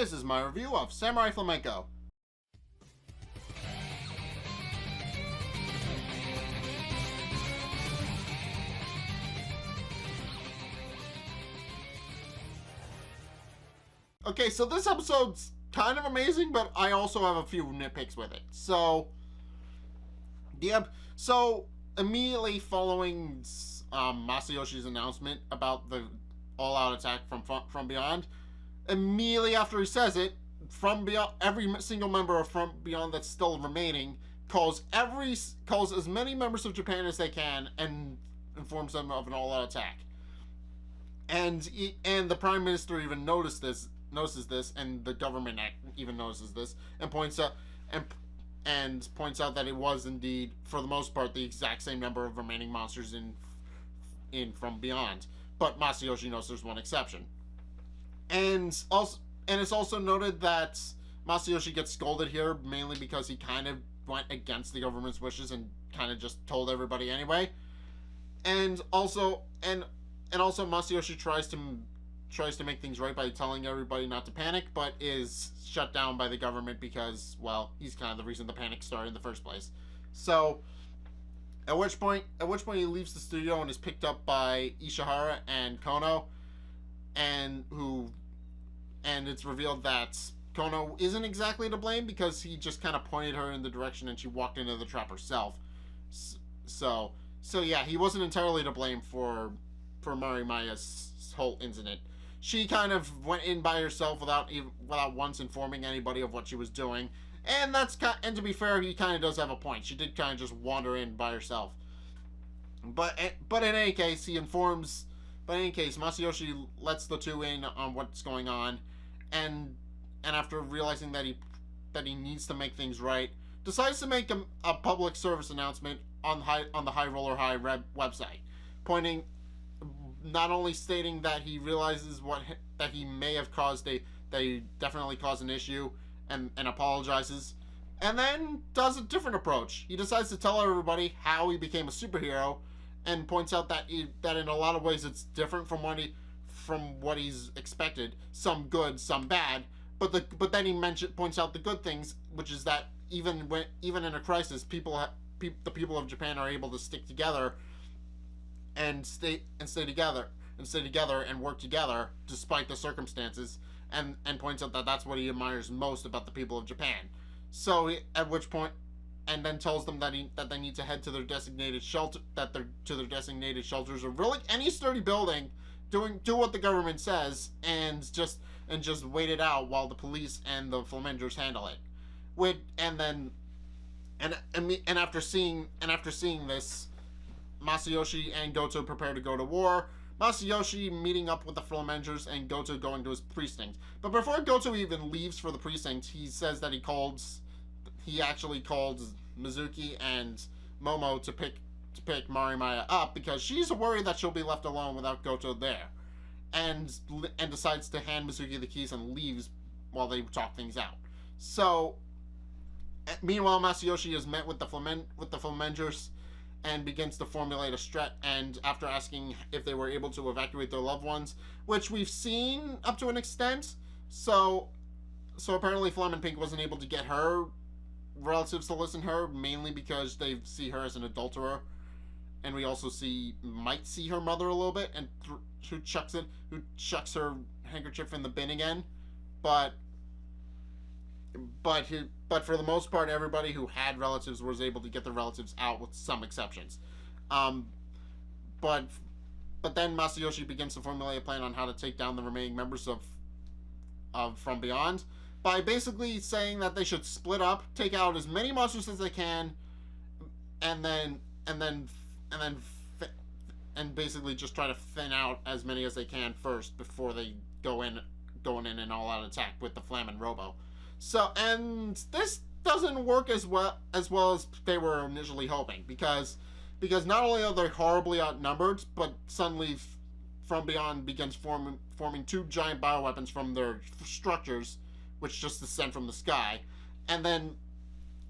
This is my review of Samurai Flamenco. Okay, so this episode's kind of amazing, but I also have a few nitpicks with it. So immediately following Masayoshi's announcement about the all-out attack from Beyond, immediately after he says it, From Beyond, every single member of From Beyond that's still remaining calls as many members of Japan as they can and informs them of an all-out attack. And the Prime Minister even notices this, and the government even notices this, and points out that it was indeed, for the most part, the exact same number of remaining monsters in From Beyond. But Masayoshi knows there's one exception. And it's also noted that Masayoshi gets scolded here mainly because he kind of went against the government's wishes and kind of just told everybody anyway. And also Masayoshi tries to make things right by telling everybody not to panic, but is shut down by the government because, well, he's kind of the reason the panic started in the first place. So, at which point he leaves the studio and is picked up by Ishihara and Kono, and it's revealed that Kono isn't exactly to blame because he just kind of pointed her in the direction and she walked into the trap herself. So yeah, he wasn't entirely to blame for Marimaya's whole incident. She kind of went in by herself without once informing anybody of what she was doing, and to be fair, he kind of does have a point. She did kind of just wander in by herself. But in any case, Masayoshi lets the two in on what's going on, and after realizing that he needs to make things right, decides to make a public service announcement on the High Roller High website, not only stating that he realizes that he may have that he definitely caused an issue and apologizes, and then does a different approach. He decides to tell everybody how he became a superhero, and points out that in a lot of ways it's different from what he's expected. Some good, some bad. But then he points out the good things, which is that even in a crisis, the people of Japan are able to stick together and stay together and work together despite the circumstances, and points out that that's what he admires most about the people of Japan. So at which point, and then tells them that they need to head to their designated shelters, or really any sturdy building, do what the government says, and just wait it out while the police and the Flamengers handle it. And after seeing this, Masayoshi and Goto prepare to go to war. Masayoshi meeting up with the Flamengers and Goto going to his precinct. But before Goto even leaves for the precinct, he says that he actually called Mizuki and Momo to pick Marimaya up because she's worried that she'll be left alone without Goto there, and decides to hand Mizuki the keys and leaves while they talk things out. So, meanwhile, Masayoshi is met with the Flamengers and begins to formulate a strat. And after asking if they were able to evacuate their loved ones, which we've seen up to an extent, so apparently Flam and Pink wasn't able to get her relatives to listen to her, mainly because they see her as an adulterer, and we also might see her mother a little bit, and who chucks her handkerchief in the bin again, but for the most part, everybody who had relatives was able to get their relatives out, with some exceptions. But then Masayoshi begins to formulate a plan on how to take down the remaining members of From Beyond, by basically saying that they should split up, take out as many monsters as they can, and basically just try to thin out as many as they can first before they going in an all-out attack with the Flam and Robo. So, and this doesn't work as well as they were initially hoping, because not only are they horribly outnumbered, but suddenly From Beyond begins forming two giant bioweapons from their structures, which just descend from the sky, and then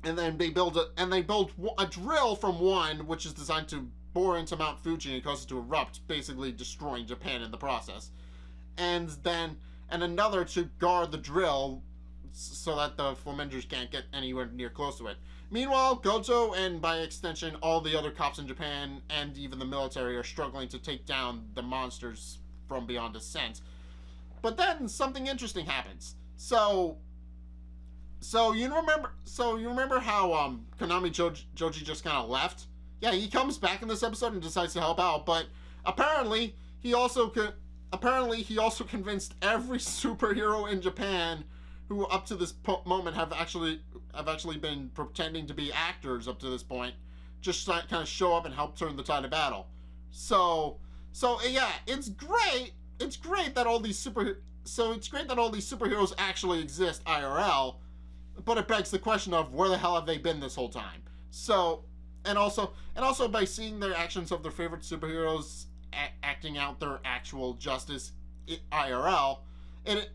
they build a drill from one, which is designed to bore into Mount Fuji and cause it to erupt, basically destroying Japan in the process. And then and another to guard the drill so that the Flamengers can't get anywhere near close to it. Meanwhile, Goto and by extension all the other cops in Japan and even the military are struggling to take down the monsters from beyond descent. But then something interesting happens. So you remember how Konami Joji just kind of left? Yeah, he comes back in this episode and decides to help out, but apparently he also convinced every superhero in Japan who up to this moment have actually been pretending to be actors up to this point, just kind of show up and help turn the tide of battle. So yeah, it's great that all these superheroes actually exist IRL, but it begs the question of where the hell have they been this whole time? So and also by seeing their actions of their favorite superheroes acting out their actual justice IRL, it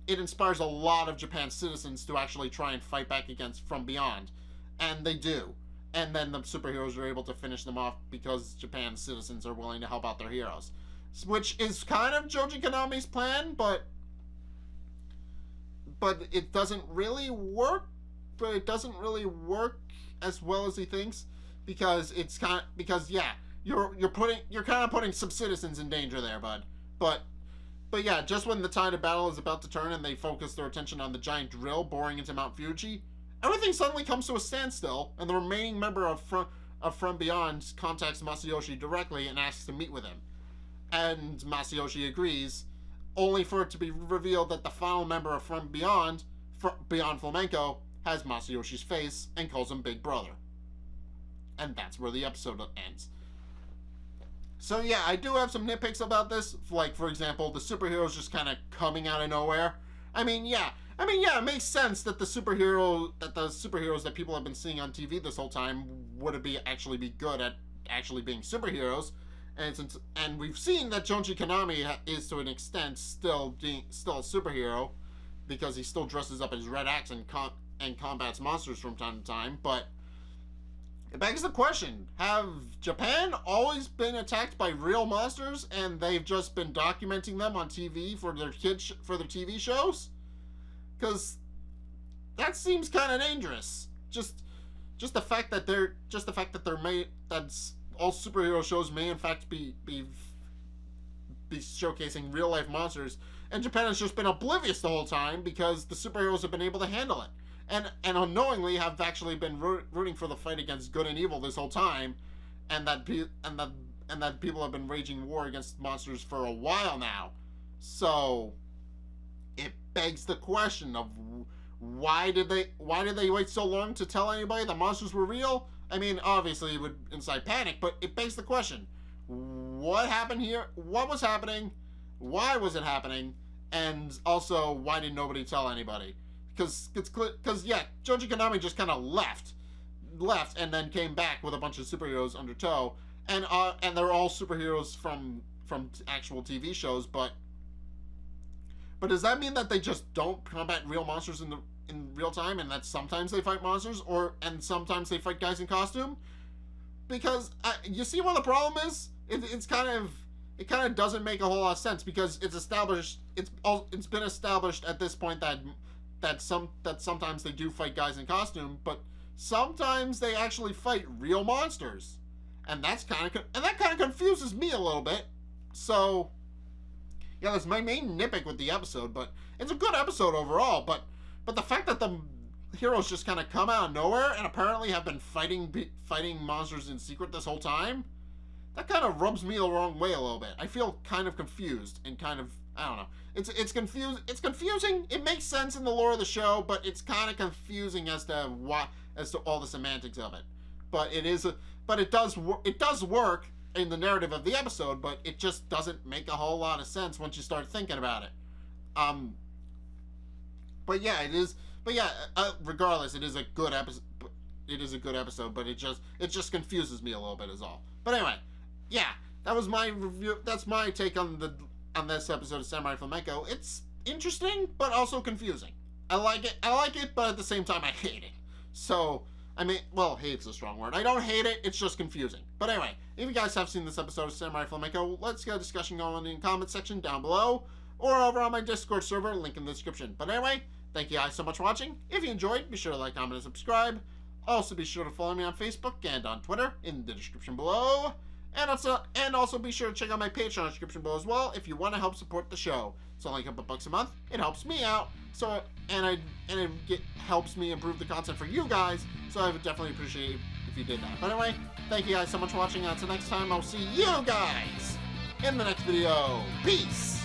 inspires a lot of Japan's citizens to actually try and fight back against From Beyond, and they do. And then the superheroes are able to finish them off because Japan's citizens are willing to help out their heroes, which is kind of Joji Konami's plan, but it doesn't really work. But it doesn't really work as well as he thinks, because you're kind of putting some citizens in danger there, bud. But yeah, just when the tide of battle is about to turn and they focus their attention on the giant drill boring into Mount Fuji, everything suddenly comes to a standstill, and the remaining member of From Beyond contacts Masayoshi directly and asks to meet with him. And Masayoshi agrees, only for it to be revealed that the final member of From Beyond Flamenco, has Masayoshi's face and calls him Big Brother. And that's where the episode ends. So yeah, I do have some nitpicks about this. Like, for example, the superheroes just kind of coming out of nowhere. I mean, yeah, it makes sense that the superheroes that people have been seeing on TV this whole time would actually be good at actually being superheroes. And we've seen that Joji Konami is to an extent still a superhero, because he still dresses up as Red Axe and combats monsters from time to time. But it begs the question, have Japan always been attacked by real monsters and they've just been documenting them on TV for their TV shows? Because that seems kind of dangerous. Just the fact that they're all superhero shows may in fact be showcasing real life monsters, and Japan has just been oblivious the whole time because the superheroes have been able to handle it. And unknowingly have actually been rooting for the fight against good and evil this whole time, and that people have been waging war against monsters for a while now. So it begs the question of why did they wait so long to tell anybody the monsters were real? I mean, obviously it would incite panic, but it begs the question: what happened here? What was happening? Why was it happening? And also, why did nobody tell anybody? Because yeah, Joji Konami just kind of left, and then came back with a bunch of superheroes under tow, and they're all superheroes from actual TV shows. But does that mean that they just don't combat real monsters in real time, and that sometimes they fight monsters, and sometimes they fight guys in costume? Because you see what the problem is? It kind of doesn't make a whole lot of sense, because it's been established at this point that sometimes they do fight guys in costume, but sometimes they actually fight real monsters, and that kind of confuses me a little bit. So yeah, that's my main nitpick with the episode, but it's a good episode overall. But the fact that the heroes just kind of come out of nowhere and apparently have been fighting monsters in secret this whole time, that kind of rubs me the wrong way a little bit. I feel kind of confused and kind of, I don't know. It's confusing. It makes sense in the lore of the show, but it's kind of confusing as to all the semantics of it. But it does work in the narrative of the episode, but it just doesn't make a whole lot of sense once you start thinking about it. But yeah, it is. But yeah, regardless, it is a good episode. It is a good episode, but it just confuses me a little bit, is all. But anyway, yeah, that was my review. That's my take on this episode of Samurai Flamenco. It's interesting, but also confusing. I like it, but at the same time, I hate it. So, I mean, well, hate's a strong word. I don't hate it, it's just confusing. But anyway, if you guys have seen this episode of Samurai Flamenco, let's get a discussion going in the comment section down below. or over on my Discord server, link in the description. But anyway, thank you guys so much for watching. If you enjoyed, be sure to like, comment, and subscribe. Also, be sure to follow me on Facebook and on Twitter in the description below. And also be sure to check out my Patreon description below as well if you want to help support the show. It's only a couple bucks a month. It helps me out. So it helps me improve the content for you guys. So I would definitely appreciate it if you did that. But anyway, thank you guys so much for watching. Until next time, I'll see you guys in the next video. Peace.